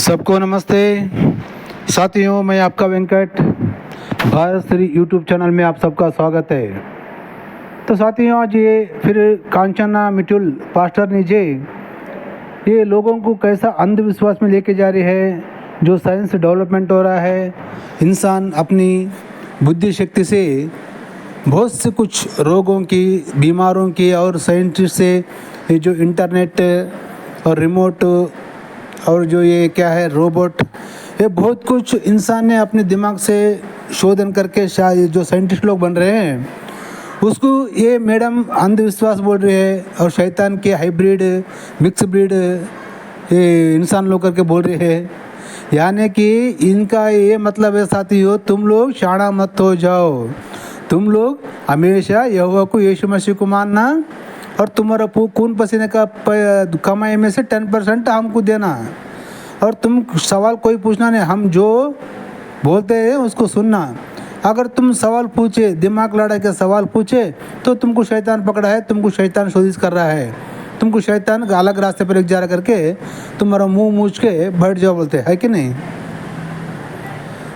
सबको नमस्ते साथियों, मैं आपका वेंकट भारत श्री यूट्यूब चैनल में आप सबका स्वागत है। तो साथियों, आज ये फिर कांचना मिटुल पास्टर नीचे ये लोगों को कैसा अंधविश्वास में लेके जा रही है। जो साइंस डेवलपमेंट हो रहा है, इंसान अपनी बुद्धि शक्ति से बहुत से कुछ रोगों की, बीमारों की और साइंटिस्ट से ये जो इंटरनेट और रिमोट और जो ये क्या है रोबोट, ये बहुत कुछ इंसान ने अपने दिमाग से शोधन करके शायद जो साइंटिस्ट लोग बन रहे हैं उसको ये मैडम अंधविश्वास बोल रहे हैं और शैतान के हाइब्रिड मिक्स ब्रीड ये इंसान लोग करके बोल रहे हैं। यानी कि इनका ये मतलब है साथियों, तुम लोग शाना मत हो जाओ, तुम लोग हमेशा यहोवा को यीशु मसीह को मानना और तुम्हारा खून पसीने का कमाई में से 10% हमको देना और तुम सवाल कोई पूछना नहीं, हम जो बोलते हैं उसको सुनना। अगर तुम सवाल पूछे, दिमाग लड़ा के सवाल पूछे तो तुमको शैतान पकड़ा है, तुमको शैतान शोधित कर रहा है, तुमको शैतान अलग रास्ते पर एक जा करके तुम्हारा मुंह मूछ के बैठ जाओ बोलते है कि नहीं।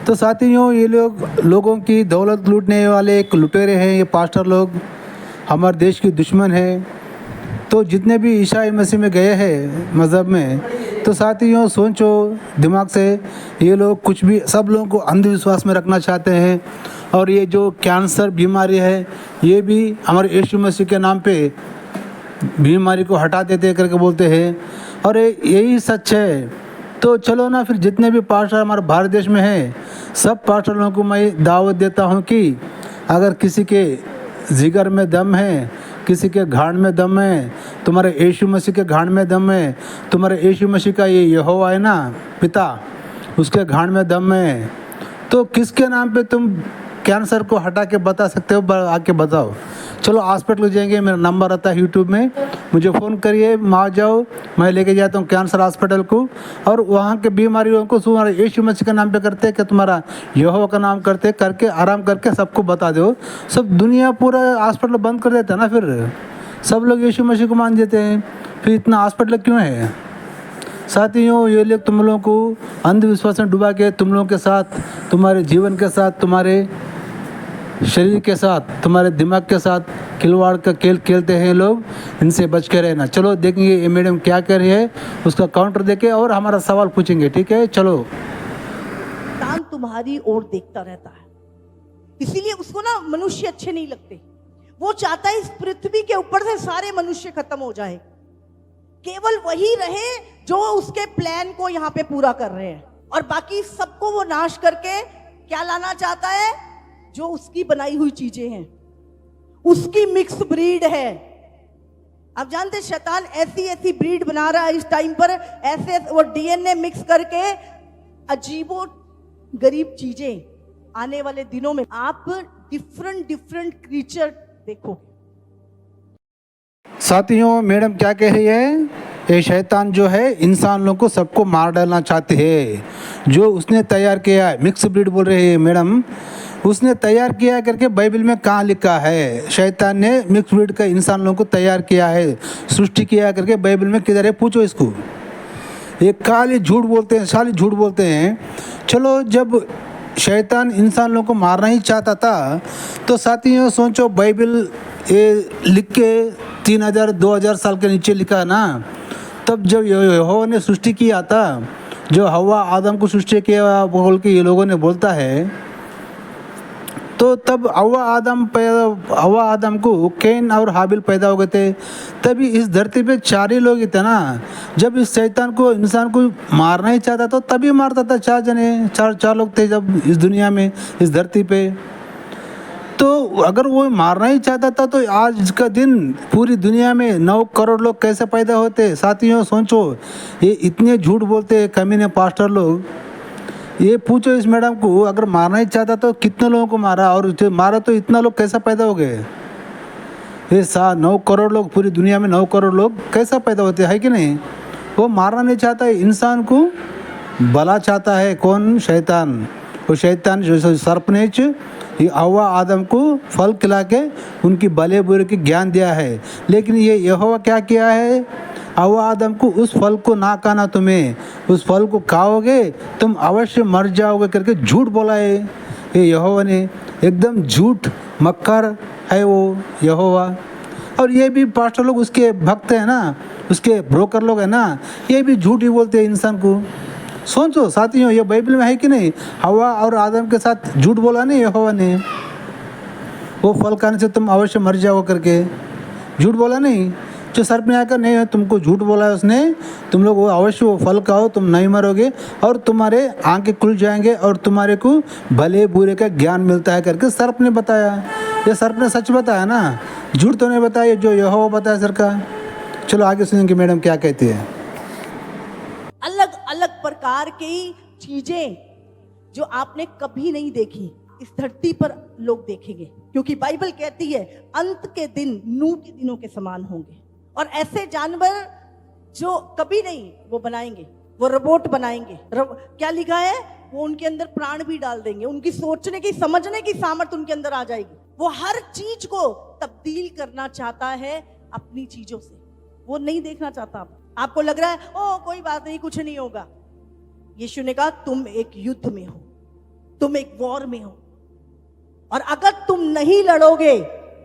तो साथियों, ये लोगों की दौलत लूटने वाले एक लुटेरे हैं ये पास्टर लोग, हमारे देश के दुश्मन है। तो जितने भी ईसाई मसीह में गए हैं मज़हब में, तो साथियों सोचो दिमाग से, ये लोग कुछ भी सब लोगों को अंधविश्वास में रखना चाहते हैं। और ये जो कैंसर बीमारी है ये भी हमारे यीशु मसीह के नाम पे बीमारी को हटा देते करके बोलते हैं और यही सच है। तो चलो ना फिर, जितने भी पास्टर हमारे भारत देश में हैं सब पास्टरों को मैं दावत देता हूँ कि अगर किसी के जिगर में दम है, किसी के घाण में दम है, तुम्हारे यीशु मसीह के घाण में दम है, तुम्हारे यीशु मसीह का ये यहोवा है ना पिता, उसके घाण में दम है, तो किसके नाम पे तुम कैंसर को हटा के बता सकते हो? आके बताओ। चलो हॉस्पिटल जाएंगे, मेरा नंबर आता है यूट्यूब में, मुझे फ़ोन करिए, आ जाओ, मैं लेके जाता हूँ कैंसर हॉस्पिटल को और वहाँ के बीमारियों को तुम्हारे यीशु मसीह के नाम पे करते कि तुम्हारा यहोवा का नाम करते करके आराम करके सबको बता दो। सब दुनिया पूरा हॉस्पिटल बंद कर देता है ना, फिर सब लोग यीशु मसीह को मान देते हैं, फिर इतना हॉस्पिटल क्यों है? साथियों, ये लोग तुम लोगों को अंधविश्वास में डुबा के तुम लोगों के साथ, तुम्हारे जीवन के साथ, तुम्हारे शरीर के साथ, तुम्हारे दिमाग के साथ खिलवाड़ का खेल खेलते हैं लोग, इनसे बच के रहना। चलो देखेंगे ये मैडम क्या कर रही है, उसका काउंटर देके और हमारा सवाल पूछेंगे, ठीक है? चलो। शैतान तुम्हारी ओर देखता रहता है, इसीलिए उसको ना मनुष्य अच्छे नहीं लगते। वो चाहता है इस पृथ्वी के ऊपर से सारे मनुष्य खत्म हो जाए, केवल वही रहे जो उसके प्लान को यहाँ पे पूरा कर रहे हैं, और बाकी सबको वो नाश करके क्या लाना चाहता है? जो उसकी बनाई हुई चीजें हैं, उसकी मिक्स ब्रीड है। आप जानते शैतान ऐसी ऐसी ब्रीड बना रहा है इस टाइम पर, ऐसे वो डीएनए मिक्स करके अजीबो गरीब चीजें आने वाले दिनों में आप डिफरेंट क्रीचर देखो। साथियों, मैडम क्या कह रही है? ये शैतान जो है इंसान लोगों को सबको मार डालना चाहते हैं। जो उसने तैयार किया है, मिक्स ब्रीड बोल रहे हैं मैडम, उसने तैयार किया करके बाइबल में कहाँ लिखा है? शैतान ने मिक्स ब्रीड का इंसान लोगों को तैयार किया है, सृष्टि किया करके बाइबल में किधर है? पूछो इसको। ये खाली झूठ बोलते हैं, साली झूठ बोलते हैं। चलो, जब शैतान इंसान लोगों को मारना ही चाहता था तो साथियों सोचो, बाइबल ये लिख के 3000-2000 साल के नीचे लिखा है ना। तब जब यहोवा ने सृष्टि किया था, जो हवा आदम को सृष्टि किया बोल के ये लोगों ने बोलता है, तो तब हवा आदम को कैन और हाबिल पैदा हो गए थे। तभी इस धरती पे 4 ही लोग ही थे ना। जब इस शैतान को इंसान को मारना ही चाहता तो तभी मारता था। 4 जने, चार लोग थे जब इस दुनिया में, इस धरती पे। तो अगर वो मारना ही चाहता था तो आज का दिन पूरी दुनिया में 9 करोड़ लोग कैसे पैदा होते? साथियों सोचो, ये इतने झूठ बोलते हैं कमीने पास्टर लोग। ये पूछो इस मैडम को, अगर मारना ही चाहता तो कितने लोगों को मारा, और जो मारा तो इतना लोग कैसा पैदा हो गए? ये 9 करोड़ लोग, पूरी दुनिया में 9 करोड़ लोग कैसा पैदा होते हैं कि नहीं? वो मारना नहीं चाहता है, इंसान को भला चाहता है। कौन? शैतान। वो शैतान जो सर्पनेच ये हवा आदम को फल खिला के उनकी भले बुरे की ज्ञान दिया है। लेकिन ये यहोवा क्या किया है? हवा आदम को उस फल को ना खाना, तुम्हें उस फल को खाओगे तुम अवश्य मर जाओगे करके झूठ बोला है ये यहोवा ने। एकदम झूठ मक्कार है वो यहोवा। और ये भी पास्टर लोग उसके भक्त हैं ना, उसके ब्रोकर लोग हैं ना, ये भी झूठ ही बोलते हैं इंसान को। सोचो साथियों, ये बाइबल में है कि नहीं? हवा और आदम के साथ झूठ बोला नहीं यहोवा ने, वो फल खाने से तुम अवश्य मर जाओ करके झूठ बोला नहीं। जो सर्प ने आकर नहीं तुमको झूठ बोला है उसने, तुम लोग वो अवश्य वो फल खाओ तुम नहीं मरोगे और तुम्हारे आंखें खुल जाएंगे और तुम्हारे को भले बुरे का ज्ञान मिलता है करके सर्प ने बताया। ये सर्प ने सच बताया ना, झूठ तो नहीं बताया जो यहोवा बताया सर का। चलो आगे सुनेंगे मैडम क्या कहती है। अलग अलग प्रकार की चीजें जो आपने कभी नहीं देखी इस धरती पर लोग देखेंगे, क्योंकि बाइबल कहती है अंत के दिन नूह के दिनों के समान होंगे। और ऐसे जानवर जो कभी नहीं वो बनाएंगे, वो रोबोट बनाएंगे। क्या लिखा है? वो उनके अंदर प्राण भी डाल देंगे, उनकी सोचने की समझने की सामर्थ्य उनके अंदर आ जाएगी। वो हर चीज को तब्दील करना चाहता है अपनी चीजों से, वो नहीं देखना चाहता। आपको लग रहा है ओ कोई बात नहीं कुछ नहीं होगा। यीशु ने कहा तुम एक युद्ध में हो, तुम एक वॉर में हो, और अगर तुम नहीं लड़ोगे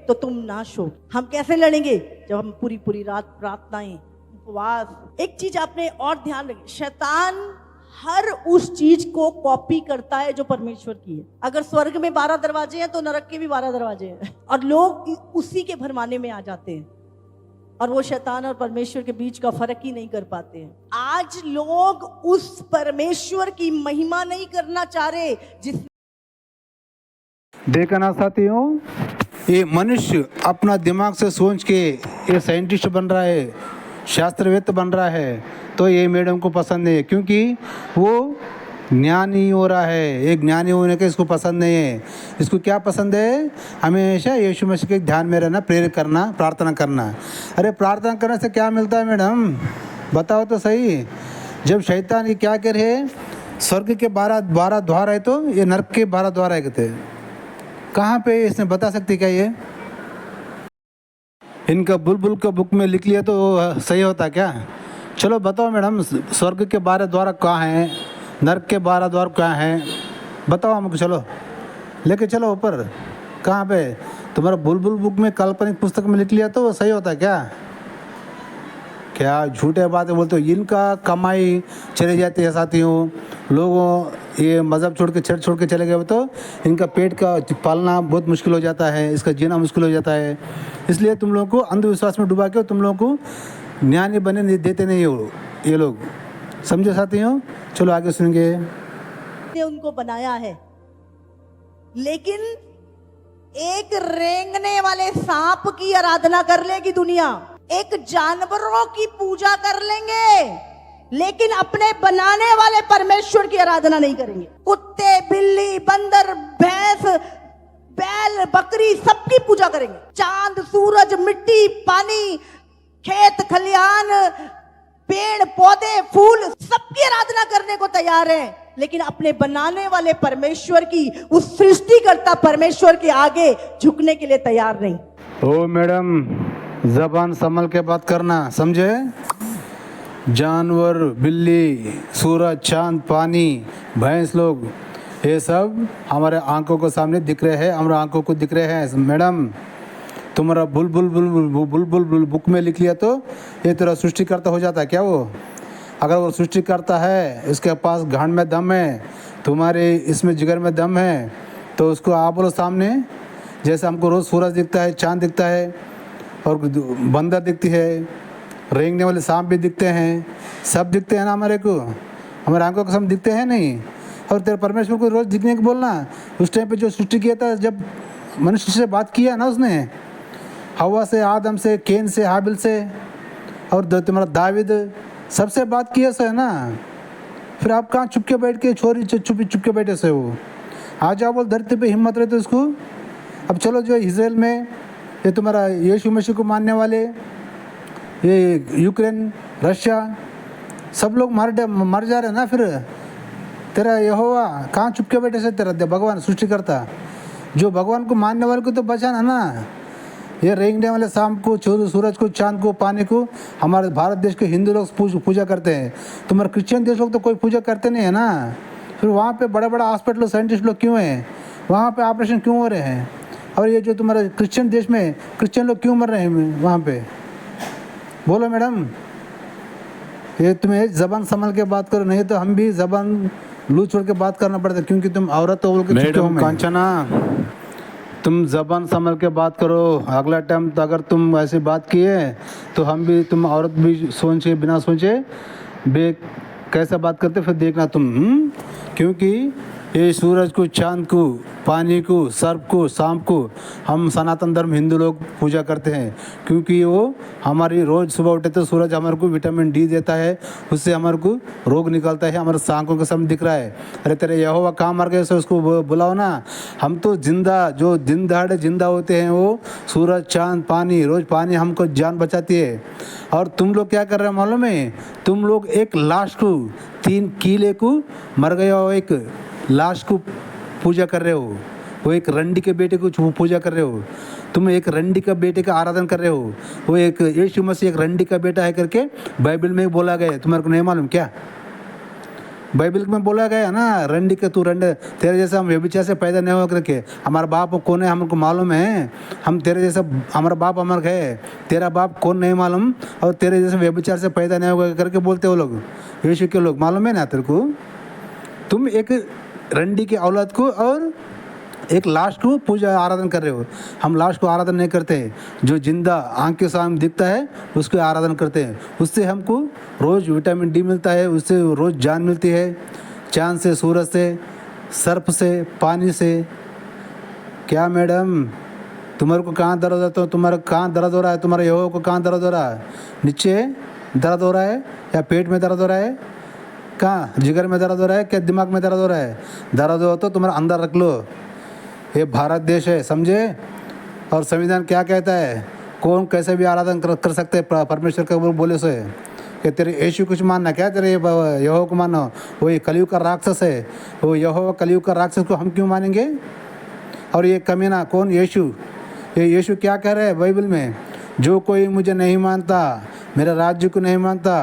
तो तुम नाश हो। हम कैसे लड़ेंगे? जब हम पूरी पूरी रात प्रार्थनाएं, उपवास। एक चीज आपने और ध्यान रखी, शैतान हर उस चीज को कॉपी करता है जो परमेश्वर की है। अगर स्वर्ग में 12 दरवाजे हैं तो नरक के भी 12 दरवाजे हैं, और लोग उसी के भरमाने में आ जाते हैं और वो शैतान और परमेश्वर के बीच का फर्क ही नहीं कर पाते हैं। आज लोग उस परमेश्वर की महिमा नहीं करना चाह रहे जिस देखा ना साथियों, ये मनुष्य अपना दिमाग से सोच के ये साइंटिस्ट बन रहा है, शास्त्रवेत्त बन रहा है, तो ये मैडम को पसंद नहीं है क्योंकि वो ज्ञानी हो रहा है। एक ज्ञानी होने का इसको पसंद नहीं है। इसको क्या पसंद है? हमेशा यीशु मसीह के ध्यान में रहना, प्रेरित करना, प्रार्थना करना। अरे प्रार्थना करने से क्या मिलता है मैडम? बताओ तो सही। जब शैतान ये क्या कह रहे, स्वर्ग के 12 द्वार है तो ये नरक के 12 द्वार है कहते, कहाँ पे इसने बता सकती क्या? ये इनका बुलबुल का बुक में लिख लिया तो सही होता क्या? चलो बताओ मैडम, स्वर्ग के 12 द्वार कहाँ हैं, नरक के 12 द्वार कहाँ हैं? बताओ हमको, चलो लेके चलो ऊपर। कहाँ पे? तुम्हारा बुलबुल बुक में काल्पनिक पुस्तक में लिख लिया तो वो सही होता क्या? क्या झूठे बातें बोलते हो। इनका कमाई चले जाती है साथियों। लोगों ये मज़हब छोड़ के, चर्च छोड़ के चले गए तो इनका पेट का पालना बहुत मुश्किल हो जाता है, इसका जीना मुश्किल हो जाता है। इसलिए तुम लोगों को अंधविश्वास में डुबा के तुम लोगों को ज्ञानी बने देते नहीं हो ये लोग, समझे साथियों। चलो आगे सुनेंगे। ने उनको बनाया है, लेकिन एक रेंगने वाले सांप की आराधना कर लेगी दुनिया, एक जानवरों की पूजा कर लेंगे, लेकिन अपने बनाने वाले परमेश्वर की आराधना नहीं करेंगे। कुत्ते, बिल्ली, बंदर, भैंस, बैल, बकरी सबकी पूजा करेंगे। चांद, सूरज, मिट्टी, पानी, खेत खलिहान, पेड़ पौधे, फूल, सबकी आराधना करने को तैयार हैं, लेकिन अपने बनाने वाले परमेश्वर की, उस सृष्टिकर्ता परमेश्वर के आगे झुकने के लिए तैयार नहीं। ओ मैडम, जबान संभल के बात करना, समझे? जानवर, बिल्ली, सूरज, चांद, पानी, भैंस लोग, ये सब हमारे आंखों को सामने दिख रहे हैं, हमारे आंखों को दिख रहे हैं। मैडम तुम्हारा बुलबुल बुक में लिख लिया तो ये तेरा सृष्टिकर्ता हो जाता है क्या? वो अगर वो सृष्टिकर्ता है, इसके पास गांड में दम है, तुम्हारे इसमें जिगर में दम है, तो उसको आप बोलो सामने। जैसे हमको रोज़ सूरज दिखता है, चांद दिखता है, और बंदर दिखती है, रेंगने वाले सांप भी दिखते हैं, सब दिखते हैं ना हमारे को, हमारे आंखों के सामने दिखते हैं नहीं। और तेरे परमेश्वर को रोज़ दिखने को बोलना। उस टाइम पे जो सृष्टि किया था, जब मनुष्य से बात किया ना उसने, हवा से, आदम से, केन से, हाबिल से, और तुम्हारा दाविद, सबसे बात किया से है ना। फिर आप कहाँ चुप के बैठ के छोरी चुप के बैठे से हो? आ जाओ बोल, धरती पे हिम्मत रहती उसको। अब चलो जो इजराइल में ये तुम्हारा यीशु मसीह को मानने वाले, ये यूक्रेन, रशिया, सब लोग मर जा रहे हैं ना। फिर तेरा यहोवा कहाँ चुप के बैठे से? तेरा भगवान सृष्टि करता, जो भगवान को मानने वाले को तो बचाना ना। ये रेंगने वाले शाम को, सूरज को, चांद को, पानी को हमारे भारत देश के हिंदू लोग पूजा करते हैं। तुम्हारे क्रिश्चियन देश लोग तो कोई पूजा करते नहीं है ना। फिर वहाँ पे बड़ा बड़ा हॉस्पिटल साइंटिस्ट लोग क्यों हैं? वहाँ पे ऑपरेशन क्यों हो रहे हैं? और ये जो तुम्हारे क्रिश्चियन देश में क्रिश्चियन लोग क्यों मर रहे हैं वहाँ पे? बोलो मैडम। ये तुम्हें ज़बान संभल के बात करो, नहीं तो हम भी ज़बान लू छोड़ के बात करना पड़ता है, क्योंकि तुम औरत हो बोल के चुके हो। कांचना, तुम ज़बान संभल के बात करो। अगला टाइम तो अगर तुम ऐसी बात किए तो हम भी, तुम औरत भी सोचे बिना सोचे कैसा बात करते फिर देखना तुम। क्योंकि ये सूरज को, चांद को, पानी को, सर्प को, सांप को हम सनातन धर्म हिंदू लोग पूजा करते हैं, क्योंकि वो हमारी रोज़ सुबह उठे तो सूरज हमारे को विटामिन डी देता है, उससे हमारे को रोग निकलता है, हमारे आँखों के सामने दिख रहा है। अरे तेरे यहोवा कहाँ मर गए, सो उसको बुलाओ ना। हम तो जिंदा, जो दिन दहाड़े जिंदा होते हैं, वो सूरज, चाँद, पानी, रोज़ पानी हमको जान बचाती है। और तुम लोग क्या कर रहे हो मालूम है? तुम लोग एक लाश को, 3 कीले को मर गया हो, एक लाश को पूजा कर रहे हो। वो एक रंडी के बेटे को पूजा कर रहे हो। तुम एक रंडी का बेटे का आराधन कर रहे हो। वो एक यीशु मसीह एक रंडी का बेटा है करके बाइबल में बोला गया है, तुम्हारे को नहीं मालूम क्या? बाइबल में बोला गया ना, रंडी का तू रंड, तेरे जैसा हम व्यभिचार से पैदा नहीं हो करके। हमारा बाप कौन है हमको मालूम है। हम तेरे जैसा, हमारा बाप अमर है, तेरा बाप कौन नहीं मालूम। और तेरे जैसे व्यभिचार से पैदा नहीं होगा करके बोलते हो लोग, यीशु के लोग। मालूम है ना तेरे को? तुम एक रंडी की औलाद को और एक लाश को पूजा आराधन कर रहे हो। हम लाश को आराधन नहीं करते हैं, जो जिंदा आँख के सामने दिखता है उसको आराधन करते हैं। उससे हमको रोज़ विटामिन डी मिलता है, उससे रोज़ जान मिलती है। चांद से, सूरज से, सर्प से, पानी से। क्या मैडम, तुम्हारे को कहाँ दर्द होता है? तुम्हारा कहाँ दर्द हो रहा है? तुम्हारे यहोवा को कहाँ दर्द हो रहा है? नीचे दर्द हो रहा है या पेट में दर्द हो रहा है? कहाँ, जिगर में दर्द हो रहा है क्या दिमाग में दर्द हो रहा है? दर्द हो तो तुम्हारे अंदर रख लो। ये भारत देश है, समझे? और संविधान क्या कहता है? कौन कैसे भी आराधन कर सकते हैं परमेश्वर का बोले से। कि तेरे यीशु कुछ मानना क्या? तेरे यहोवा को मानो। वो ये कलयुग का राक्षस है, वो यहोवा कलयुग का राक्षस को हम क्यों मानेंगे? और ये कमीना कौन? यीशु। ये यीशु क्या कह रहे हैं बाइबल में? जो कोई मुझे नहीं मानता, मेरे राज्य को नहीं मानता,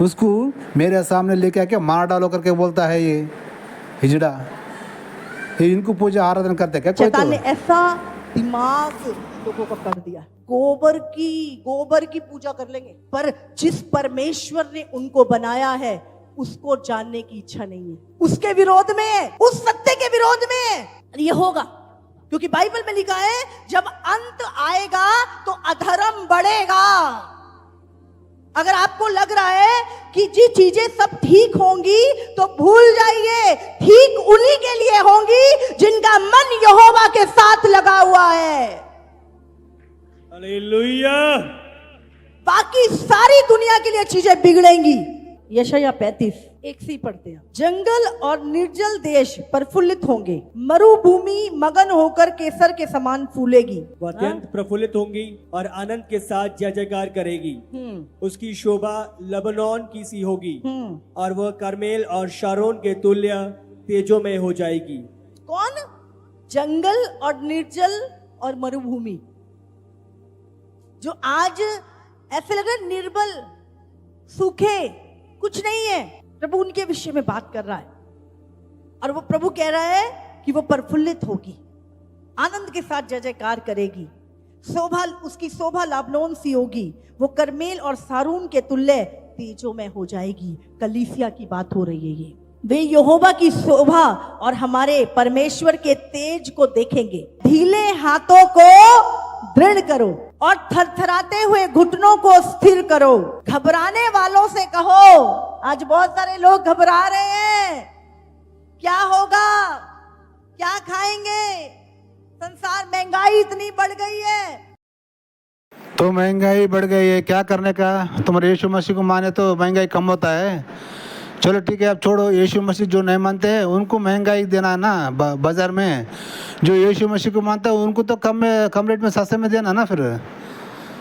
उसको मेरे सामने लेके आके मार डालो करके बोलता है ये हिजड़ा। ये इनको पूजा आराधन करते क्या कोई? शैतान ने ऐसा दिमाग लोगों का कर दिया, गोबर की पूजा कर लेंगे, पर जिस परमेश्वर ने उनको बनाया है उसको जानने की इच्छा नहीं है। उसके विरोध में, उस सत्य के विरोध में ये होगा, क्योंकि बाइबल में लिखा है जब अंत आएगा तो अधर्म बढ़ेगा। अगर आपको लग रहा है कि जी चीजें सब ठीक होंगी तो भूल जाइए, ठीक उन्हीं के लिए होंगी जिनका मन यहोवा के साथ लगा हुआ है। हालेलुया। बाकी सारी दुनिया के लिए चीजें बिगड़ेंगी। यशायाह 35:1 से पढ़ते हैं। जंगल और निर्जल देश प्रफुल्लित होंगे, मरुभूमि मगन होकर केसर के समान फूलेगी। वह अत्यंत प्रफुल्लित होंगी और आनंद के साथ जय जयकार करेगी। उसकी शोभा लबनोन की सी होगी और वह करमेल और शारोन के तुल्य तेजोमय हो जाएगी। कौन? जंगल और निर्जल और मरुभूमि, जो आज ऐसे लग रहा निर्बल, सूखे, कुछ नहीं है, प्रभु उनके विषय में बात कर रहा है। और वो प्रभु कह रहा है कि वो प्रफुल्लित होगी, आनंद के साथ जय जयकार करेगी। शोभा, उसकी शोभा लाबनोन सी होगी, वो करमेल और सारून के तुल्य तेजों में हो जाएगी। कलीसिया की बात हो रही है ये। वे यहोवा की शोभा और हमारे परमेश्वर के तेज को देखेंगे। ढीले हाथों को दृढ़ करो और थरथराते हुए घुटनों को स्थिर करो। घबराने वालों से कहो, आज बहुत सारे लोग घबरा रहे हैं, क्या होगा, क्या खाएंगे, संसार, महंगाई इतनी बढ़ गई है। तो महंगाई बढ़ गई है, क्या करने का? तुम्हारे यीशु मसीह को माने तो महंगाई कम होता है। चलो ठीक है, अब छोड़ो। यीशु मसीह जो नहीं मानते हैं उनको महंगाई देना है ना बाजार में। जो यीशु मसीह को मानता है उनको तो कम रेट में, सस्ते में देना ना। फिर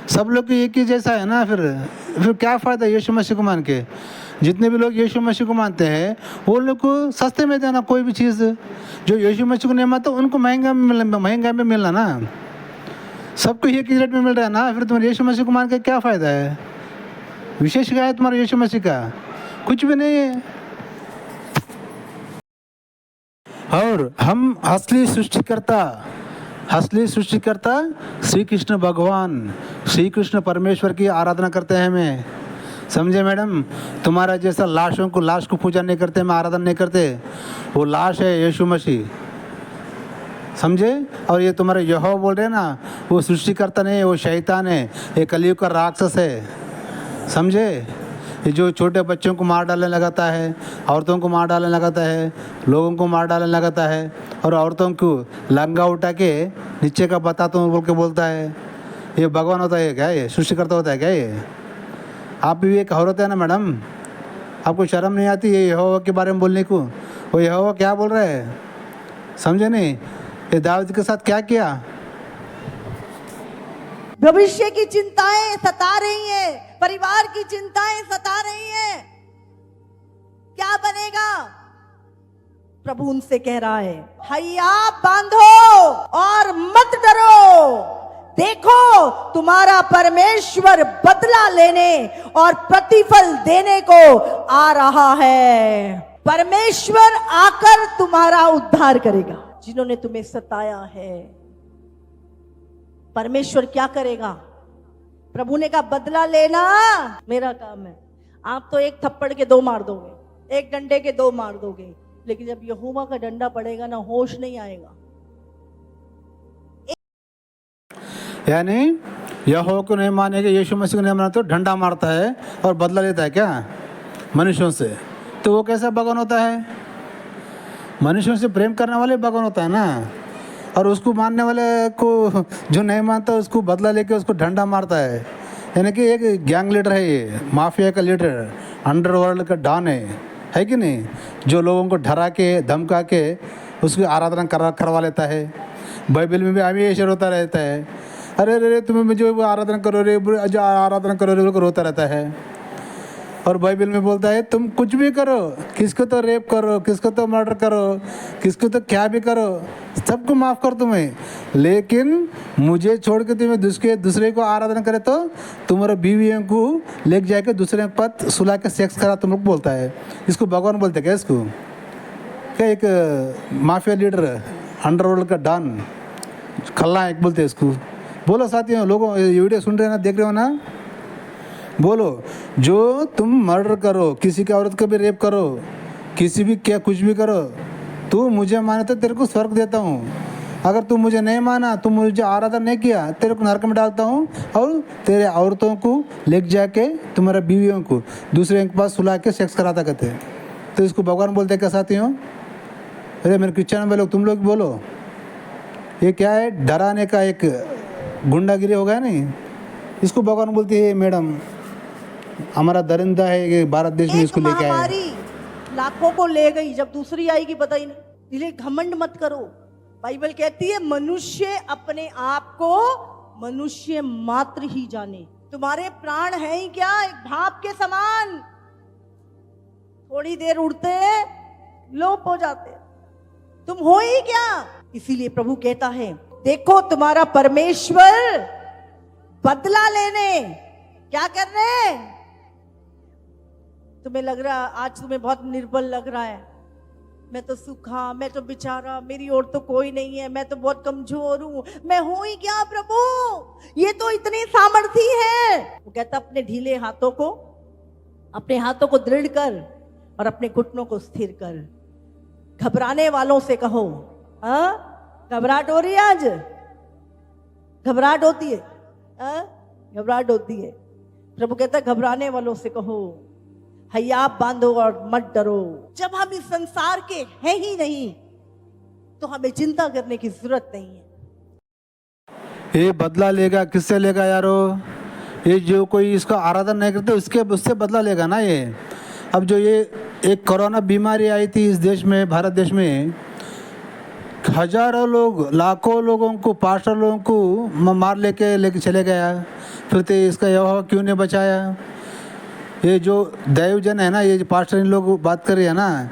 सब लोग की एक ही जैसा है ना। फिर क्या फ़ायदा यीशु मसीह को मान के? जितने भी लोग यीशु मसीह को मानते हैं वो लोग को सस्ते में देना कोई भी चीज़। जो यीशु मसीह को नहीं मानता उनको महंगा में मिलना ना। सबको एक ही रेट में मिल रहा है ना, फिर तुम्हारे यीशु मसीह को मान के क्या फ़ायदा है? विशेष क्या है तुम्हारे यीशु मसीह का? कुछ भी नहीं है। और हम असली सृष्टिकर्ता श्री कृष्ण भगवान, श्री कृष्ण परमेश्वर की आराधना करते हैं हमें, समझे मैडम? तुम्हारा जैसा लाश को पूजा नहीं करते, मैं आराधना नहीं करते, वो लाश है यीशु मसीह, समझे? और ये तुम्हारे यहोवा बोल रहे हैं ना, वो सृष्टिकर्ता नहीं है, वो शैतान है, ये कलयुग का राक्षस है, समझे? ये जो छोटे बच्चों को मार डालने लगाता है, औरतों को मार डालने लगाता है, लोगों को मार डालने लगाता है, और औरतों को लंगा उठा के नीचे का बताता हूँ बोल के बोलता है। ये भगवान होता है क्या? ये सृष्टिकर्ता होता है क्या? ये आप भी एक औरत है ना मैडम, आपको शर्म नहीं आती ये यहोवा के बारे में बोलने को? वो यहोवा क्या बोल रहा है, समझे नहीं? ये दाऊद के साथ क्या किया? भविष्य की चिंताएं सता रही हैं, परिवार की चिंताएं सता रही हैं, क्या बनेगा? प्रभु उनसे कह रहा है, हैया बांधो और मत डरो, देखो तुम्हारा परमेश्वर बदला लेने और प्रतिफल देने को आ रहा है। परमेश्वर आकर तुम्हारा उद्धार करेगा। जिन्होंने तुम्हें सताया है, परमेश्वर क्या करेगा? प्रभु ने कहा बदला लेना मेरा काम है। आप तो एक थप्पड़ के 2 मार दोगे, एक डंडे के 2 मार दोगे, लेकिन जब यहोवा का डंडा पड़ेगा ना, होश नहीं आएगा। यानी यहोवा को नहीं मानेगा, यीशु मसीह को नहीं माना तो डंडा मारता है और बदला लेता है क्या मनुष्यों से? तो वो कैसा भगवान होता है? मनुष्यों से प्रेम करने वाले भगवान होता है ना, और उसको मानने वाले को जो नहीं मानता उसको बदला लेके उसको डंडा मारता है। यानी कि एक गैंग लीडर है, ये माफिया का लीडर, अंडरवर्ल्ड का डॉन है कि नहीं? जो लोगों को डरा के धमका के उसकी आराधना करवा लेता है। बाइबल में भी हमें ऐसे रोता रहता है, अरे रे तुम्हें मुझे आराधना करो रे, आराधना करो रे, रोता रहता है। और बाइबल में बोलता है तुम कुछ भी करो, किसको तो रेप करो, किसको तो मर्डर करो, किसको तो क्या भी करो, सबको माफ़ कर तुम्हें, लेकिन मुझे छोड़ के तुम्हें दूसरे को आराधना करे तो तुम्हारे बीवियों को लेके जाके दूसरे पद सुला के सेक्स करा, तुम लोग बोलता है। इसको भगवान बोलते क्या? इसको क्या एक माफिया लीडर, अंडरवर्ल्ड का डॉन, खलनायक बोलते हैं इसको। बोलो साथियों, लोगों ये वीडियो सुन रहे हो ना, देख रहे हो ना, बोलो जो तुम मर्डर करो, किसी की औरत को भी रेप करो, किसी भी क्या कुछ भी करो, तू मुझे माने तो तेरे को स्वर्ग देता हूँ, अगर तू मुझे नहीं माना, तू मुझे आराधना नहीं किया, तेरे को नरक में डालता हूँ, और तेरे औरतों को लेके जाके तुम्हारे बीवियों को दूसरे के पास सुला के सेक्स कराता कहते हैं। तो इसको भगवान बोलते क्या साथियों? अरे मेरे क्रिश्चियन में लोग, तुम लोग बोलो ये क्या है? डराने का एक गुंडागिरी होगा नहीं, इसको भगवान बोलती है मैडम हमारा दरिंदा है ये भारत देश में, इसको लेके आया। लाखों को ले गई, जब दूसरी आएगी पता ही नहीं। इसलिए घमंड मत करो। बाइबल कहती है मनुष्य अपने आप को मनुष्य मात्र ही जाने। तुम्हारे प्राण है ही क्या? एक भाप के समान, थोड़ी देर उड़ते लोप हो जाते, तुम हो ही क्या? इसीलिए प्रभु कहता है देखो तुम्हारा परमेश्वर बदला लेने क्या कर रहे हैं। तुम्हें लग रहा आज तुम्हें बहुत निर्बल लग रहा है, मैं तो सूखा, मैं तो बेचारा, मेरी ओर तो कोई नहीं है, मैं तो बहुत कमजोर हूं, मैं हूं ही क्या प्रभु? ये तो इतनी सामर्थी है। वो कहता अपने ढीले हाथों को दृढ़ कर और अपने घुटनों को स्थिर कर। घबराने वालों से कहो, हाँ घबराहट हो रही है, आज घबराहट होती है, घबराहट होती है। प्रभु कहता है घबराने वालों से कहो हैया बांधो और मत डरो। जब हम इस संसार के हैं ही नहीं तो हमें चिंता करने की जरूरत नहीं है। ये बदला लेगा, किससे लेगा यारो? ये जो कोई इसका आराधना नहीं करते उससे बदला लेगा ना ये। अब जो ये एक कोरोना बीमारी आई थी इस देश में, भारत देश में, हजारों लोग, लाखों लोगों को, पास्टर लोगों को मार लेके चले गया, फिर तो इसका यहोवा क्यों नहीं बचाया? ये जो दैवजन है ना, ये जो पास्टर इन लोग बात कर रहे हैं ना,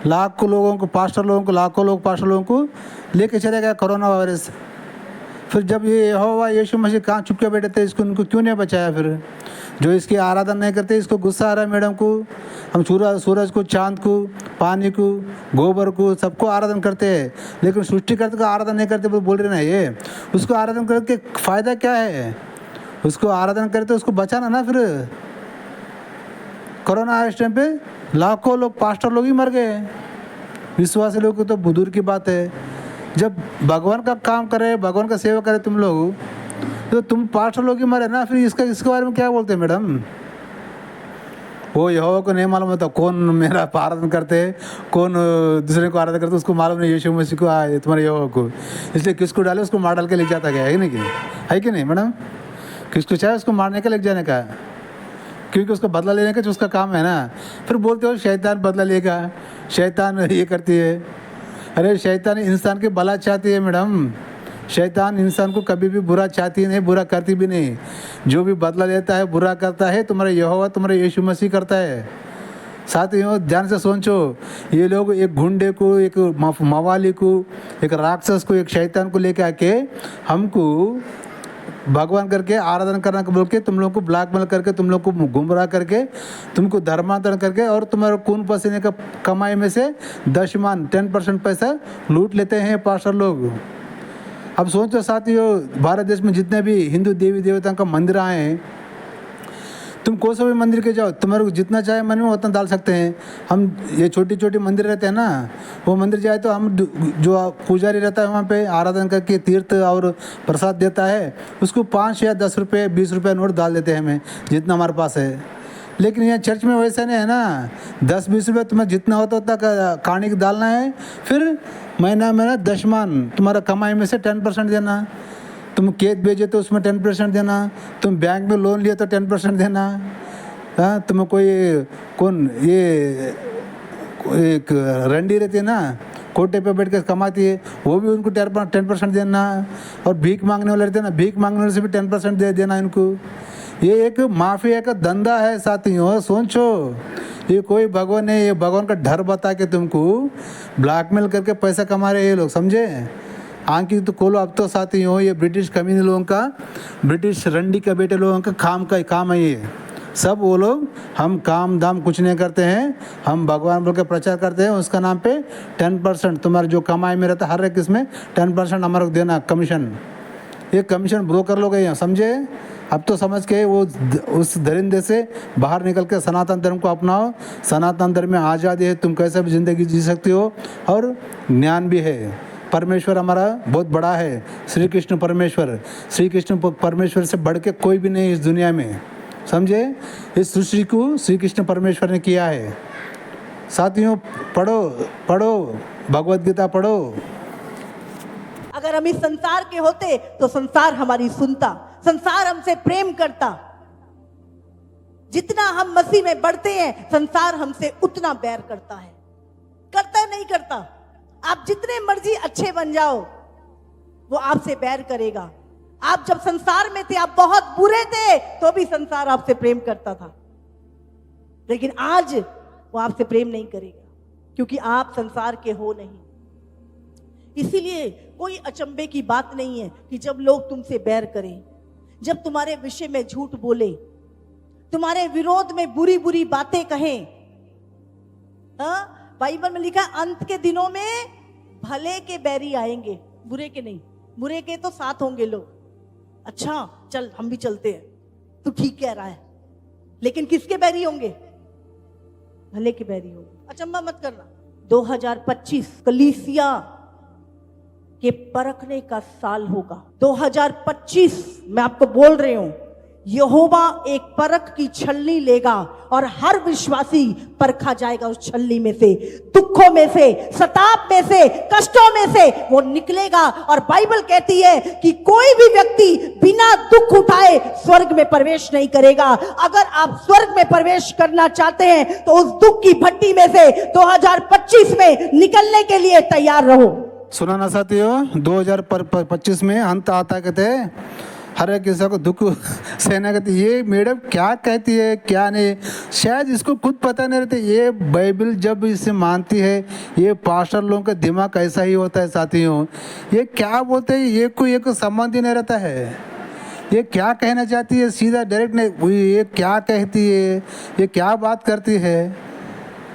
लाखों लोगों को, पास्टर लोगों को, लाखों लोग पास्टर लोगों को लेके चले गया कोरोना वायरस। फिर जब ये यहोवा यीशु मसीह कहाँ छुप के बैठे थे, इसको उनको क्यों नहीं बचाया? फिर जो इसकी आराधना नहीं करते, इसको गुस्सा आ रहा है मैडम को। हम सूरज को, चांद को, पानी को, गोबर को, सबको आराधना करते हैं, लेकिन सृष्टिकर्ता का आराधना नहीं करते बोल रहे ना ये। उसको आराधना करके फ़ायदा क्या है? उसको आराधना करते उसको बचाना ना। फिर कोरोना इस टाइम पे लाखों लोग, पास्टर लोग ही मर गए। विश्वासी लोग को तो दूर की बात है। जब भगवान का काम करे, भगवान का सेवा करे तुम लोग, तो तुम पास्टर लोग ही मरे ना। फिर इसके बारे में क्या बोलते हैं मैडम? वो यहोवा को नहीं मालूम होता कौन मेरा आराधना करते, कौन दूसरे को आराधना करते, उसको मालूम नहीं यीशु मसीह को, तुम्हारे यहोवा को। इसलिए किसको डाले उसको मार डाल के ले जाता गया है नहीं, है कि नहीं मैडम? किसको चाहे उसको मारने का, ले जाने का, क्योंकि उसका बदला लेने का जो उसका काम है ना। फिर बोलते हो शैतान बदला लेगा, शैतान ये करती है। अरे शैतान इंसान की भला चाहती है मैडम। शैतान इंसान को कभी भी बुरा चाहती नहीं, बुरा करती भी नहीं। जो भी बदला लेता है, बुरा करता है, तुम्हारा यहोवा, तुम्हारा यीशु मसीह करता है। साथियों ध्यान से सोचो, ये लोग एक गुंडे को, एक मवाली को, एक राक्षस को, एक शैतान को लेके आके हमको भगवान करके आराधना करना बोल के तुम लोग को ब्लैकमेल करके, तुम लोग को गुमराह करके, तुमको धर्मांतरण करके, और तुम्हारे खून पसीने का कमाई में से 10% पैसा लूट लेते हैं पास्टर लोग। अब सोचो साथियों, भारत देश में जितने भी हिंदू देवी देवताओं का मंदिर आए हैं, तुम कोई सा भी मंदिर के जाओ, तुम्हारे को जितना चाहे मन में उतना डाल सकते हैं। हम ये छोटी छोटी मंदिर रहते हैं ना, वो मंदिर जाए तो हम जो पुजारी रहता है वहाँ पे आराधना करके तीर्थ और प्रसाद देता है, उसको 5 या 10 रुपये 20 रुपये नोट डाल देते हैं हमें, जितना हमारे पास है। लेकिन यहाँ चर्च में वैसा नहीं है ना। 10-20 रुपये तुम्हें जितना होता उतना कहानी डालना है, फिर महीना 10 तुम्हारा कमाई में से 10% देना। तुम खेत बेचे तो उसमें 10% देना, तुम बैंक में लोन लिया तो 10% देना। हाँ, तुम्हें कौन ये एक रंडी रहती है ना, कोटे पे बैठ कर कमाती है, वो भी उनको 10% देना। और भीख मांगने वाले रहते हैं ना, भीख मांगने वाले से भी 10% दे देना इनको। ये एक माफिया का धंधा है साथियों, सोचो। ये कोई भगवान नहीं, ये भगवान का डर बता के तुमको ब्लैकमेल करके पैसा कमा रहे हैं ये लोग, समझे? आंखें तो खोलो अब तो साथियों। ये ब्रिटिश कम्युनिटी लोगों का, ब्रिटिश रंडी का बेटे लोगों का काम है ये सब। वो लोग हम काम दाम कुछ नहीं करते हैं, हम भगवान बोल के प्रचार करते हैं। उसका नाम पे 10% तुम्हारे जो कमाई में रहता है हर एक इसमें 10% हमारे को देना कमीशन। ये कमीशन ब्रोकर लोग हैं, समझे? अब तो समझ के वो उस दरिंदे से बाहर निकल के सनातन धर्म को अपनाओ। सनातन धर्म में आज़ादी है, तुम कैसे भी ज़िंदगी जी सकते हो, और ज्ञान भी है। परमेश्वर हमारा बहुत बड़ा है, श्री कृष्ण परमेश्वर। श्री कृष्ण परमेश्वर से बढ़ के कोई भी नहीं इस दुनिया में, समझे? इस सृष्टि को श्री कृष्ण परमेश्वर ने किया है। साथियों पढ़ो भगवत गीता पढ़ो। अगर हम इस संसार के होते तो संसार हमारी सुनता, संसार हमसे प्रेम करता। जितना हम मसीह में बढ़ते हैं, संसार हमसे उतना बैर करता है। करता नहीं करता? आप जितने मर्जी अच्छे बन जाओ, वो आपसे बैर करेगा। आप जब संसार में थे, आप बहुत बुरे थे, तो भी संसार आपसे प्रेम करता था। लेकिन आज वो आपसे प्रेम नहीं करेगा, क्योंकि आप संसार के हो नहीं। इसीलिए कोई अचंभे की बात नहीं है कि जब लोग तुमसे बैर करें, जब तुम्हारे विषय में झूठ बोले, तुम्हारे विरोध में बुरी बुरी बातें कहें। बाइबल में लिखा है, अंत के दिनों में भले के बैरी आएंगे, बुरे के नहीं। बुरे के तो साथ होंगे लोग, अच्छा चल हम भी चलते हैं, तू ठीक कह रहा है। लेकिन किसके बैरी होंगे? भले के बैरी होंगे। अचंभा मत करना। 2025 कलीसिया के परखने का साल होगा। 2025 मैं आपको बोल रही हूं, यहोवा एक परख की छलनी लेगा और हर विश्वासी परखा जाएगा उस छलनी में से, दुखों में से, सताप में से, कष्टों में से वो निकलेगा। और बाइबल कहती है कि कोई भी व्यक्ति बिना दुख उठाए स्वर्ग में प्रवेश नहीं करेगा। अगर आप स्वर्ग में प्रवेश करना चाहते हैं तो उस दुख की भट्टी में से 2025 में निकलने के लिए तैयार रहो। सुना ना साथियों, 2025 में अंत आता कहते हैं। हर एक किसी को दुख सहना कहती है। ये मैडम क्या कहती है क्या नहीं, शायद इसको खुद पता नहीं रहता। ये बाइबल जब इसे मानती है, ये पास्टर लोगों का दिमाग ऐसा ही होता है साथियों। ये क्या बोलते हैं, ये कोई संबंध ही नहीं रहता है। ये क्या कहना चाहती है सीधा डायरेक्ट नहीं, ये क्या कहती है, ये क्या बात करती है,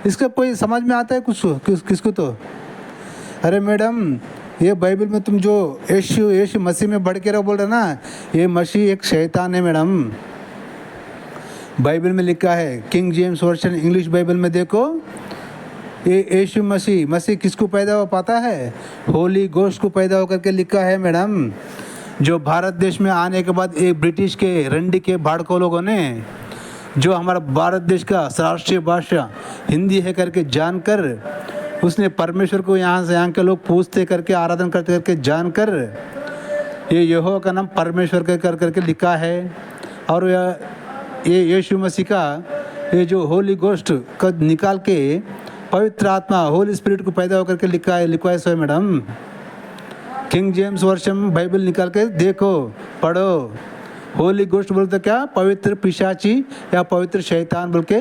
इसका कोई समझ में आता है कुछ किसको तो। अरे मैडम, ये बाइबल में तुम जो यीशु मसीह में बढ़ के रहो बोल रहे ना, ये मसीह एक शैतान है मैडम। बाइबल में लिखा है, king James version English Bible में देखो, ये यीशु मसीह किसको पैदा हुआ पता है? होली गोस्ट को पैदा होकर के लिखा है मैडम। जो भारत देश में आने के बाद एक ब्रिटिश के रंडी के भाड़कों लोगों ने जो हमारा भारत देश का राष्ट्रीय भाषा हिंदी है करके जानकर, उसने परमेश्वर को यहाँ से यहाँ के लोग पूछते करके आराधना करते करके जानकर ये यहोवा का नाम परमेश्वर कर करके लिखा है। और ये यीशु मसीह का ये जो होली गोस्ट का निकाल के पवित्र आत्मा होली स्पिरिट को पैदा होकर के लिखवाए सो है madam. King James version Bible निकाल के देखो, पढ़ो। होली गोस्ट बोलते क्या? पवित्र पिशाची या पवित्र शैतान बोल के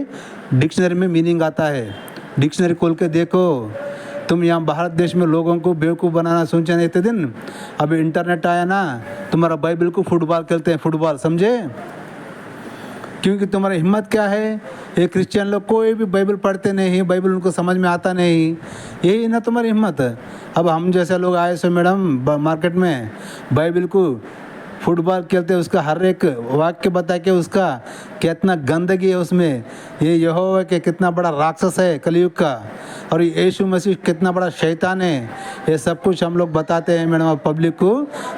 डिक्शनरी में मीनिंग आता है। डिक्शनरी खोल के देखो। तुम यहाँ भारत देश में लोगों को बेवकूफ़ बनाना सोचे नहीं थे दिन, अभी इंटरनेट आया ना, तुम्हारा बाइबल को फुटबॉल खेलते हैं, फुटबॉल समझे? क्योंकि तुम्हारी हिम्मत क्या है? ये क्रिश्चियन लोग कोई भी बाइबल पढ़ते नहीं, बाइबल उनको समझ में आता नहीं, यही ना तुम्हारी हिम्मत। अब हम जैसे लोग आए सो मैडम मार्केट में बाइबल को फुटबॉल खेलते, उसका हर एक वाक्य बता के उसका कितना गंदगी है उसमें, ये यहोवा के कितना बड़ा राक्षस है कलयुग का, और ये यीशु मसीह कितना बड़ा शैतान है, ये सब कुछ हम लोग बताते हैं मैडम पब्लिक को।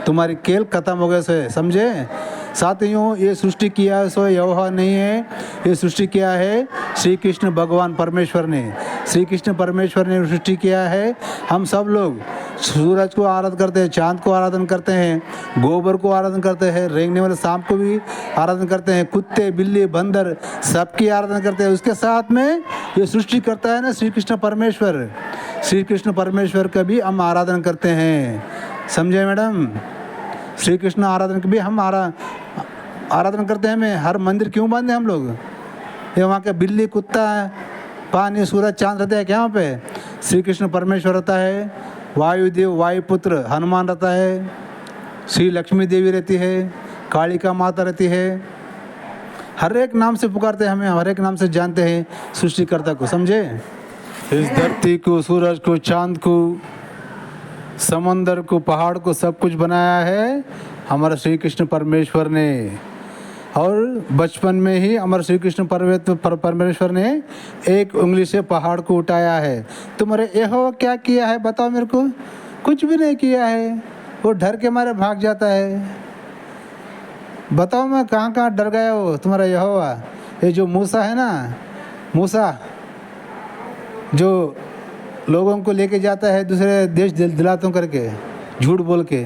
तुम्हारी खेल खत्म हो गए सो, समझे साथियों? ये सृष्टि किया है सो यहोवा नहीं है, ये सृष्टि किया है श्री कृष्ण भगवान परमेश्वर ने। श्री कृष्ण परमेश्वर ने सृष्टि किया है। हम सब लोग सूरज को आराधना करते हैं, चांद को आराधना करते हैं, गोबर को आराधना करते हैं, रेंगने वाले सांप को भी आराधना करते हैं, कुत्ते बिल्ली बंदर सबकी आराधना करते हैं। उसके साथ में ये सृष्टि करता है ना श्री कृष्ण परमेश्वर, श्री कृष्ण परमेश्वर का भी हम आराधना करते हैं, समझे मैडम? श्री कृष्ण आराधना की भी हम आराधना करते हैं। मैं हर मंदिर क्यों बांधे हम लोग? ये वहाँ के बिल्ली कुत्ता पानी सूरज चांद रहते हैं क्या वहाँ पे? श्री कृष्ण परमेश्वर रहता है, वायुदेव वायुपुत्र हनुमान रहता है, श्री लक्ष्मी देवी रहती है, कालिका माता रहती है। हर एक नाम से पुकारते हैं हमें, हर एक नाम से जानते हैं सृष्टिकर्ता को, समझे? इस धरती को, सूरज को, चांद को, समंदर को, पहाड़ को, सब कुछ बनाया है हमारा श्री कृष्ण परमेश्वर ने। और बचपन में ही हमारे श्री कृष्ण परमेश्वर ने एक उंगली से पहाड़ को उठाया है। तुम्हारे यहोवा क्या किया है बताओ मेरे को? कुछ भी नहीं किया है, वो डर के मारे भाग जाता है। बताओ मैं कहाँ डर गया हो तुम्हारा यहोवा? ये जो मूसा है ना, मूसा जो लोगों को लेके जाता है दूसरे देश दिलातों करके झूठ बोल के,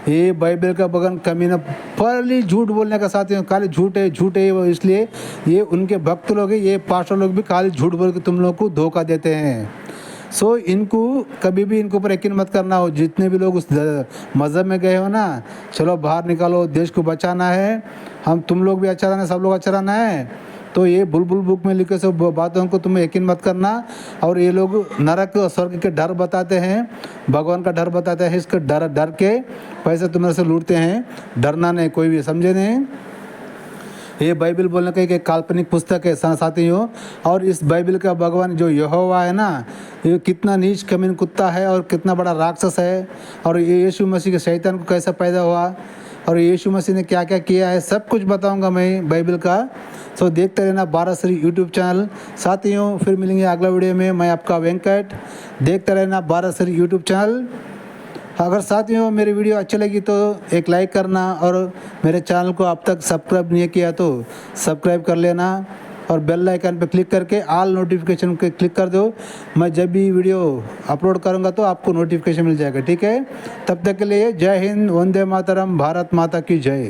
ये बाइबल का बगन कमीना पहले झूठ बोलने का साथ खाली झूठ है वो, इसलिए ये उनके भक्त लोग हैं, ये पास्टर लोग भी खाली झूठ बोल के तुम लोग को धोखा देते हैं। सो इनको कभी भी इनके ऊपर यकीन मत करना हो। जितने भी लोग उस मज़हब में गए हो ना, चलो बाहर निकालो, देश को बचाना है, हम तुम लोग भी अच्छा रहना, सब लोग अच्छा रहना है। तो ये बुलबुल बुक में लिखे सब बातों को तुम्हें यकीन मत करना। और ये लोग नरक और स्वर्ग के डर बताते हैं, भगवान का डर बताते हैं, इसका डर के पैसे तुम्हारे से लूटते हैं। डरना नहीं कोई भी, समझे नहीं? ये बाइबल बोलने का एक काल्पनिक पुस्तक है साथियों। और इस बाइबल का भगवान जो यहोवा है ना, ये कितना नीच कमीन कुत्ता है और कितना बड़ा राक्षस है। और ये यीशु मसीह के शैतान को कैसा पैदा हुआ और यीशु मसीह ने क्या क्या किया है, सब कुछ बताऊंगा मैं बाइबल का। सो देखते रहना भारतश्री यूट्यूब चैनल। साथियों फिर मिलेंगे अगला वीडियो में। मैं आपका वेंकट, देखते रहना भारतश्री यूट्यूब चैनल। अगर साथियों मेरी वीडियो अच्छी लगी तो एक लाइक करना, और मेरे चैनल को अब तक सब्सक्राइब नहीं किया तो सब्सक्राइब कर लेना, और बेल आइकन पर क्लिक करके ऑल नोटिफिकेशन पे क्लिक कर दो। मैं जब भी वीडियो अपलोड करूंगा तो आपको नोटिफिकेशन मिल जाएगा, ठीक है? तब तक के लिए जय हिंद, वंदे मातरम, भारत माता की जय।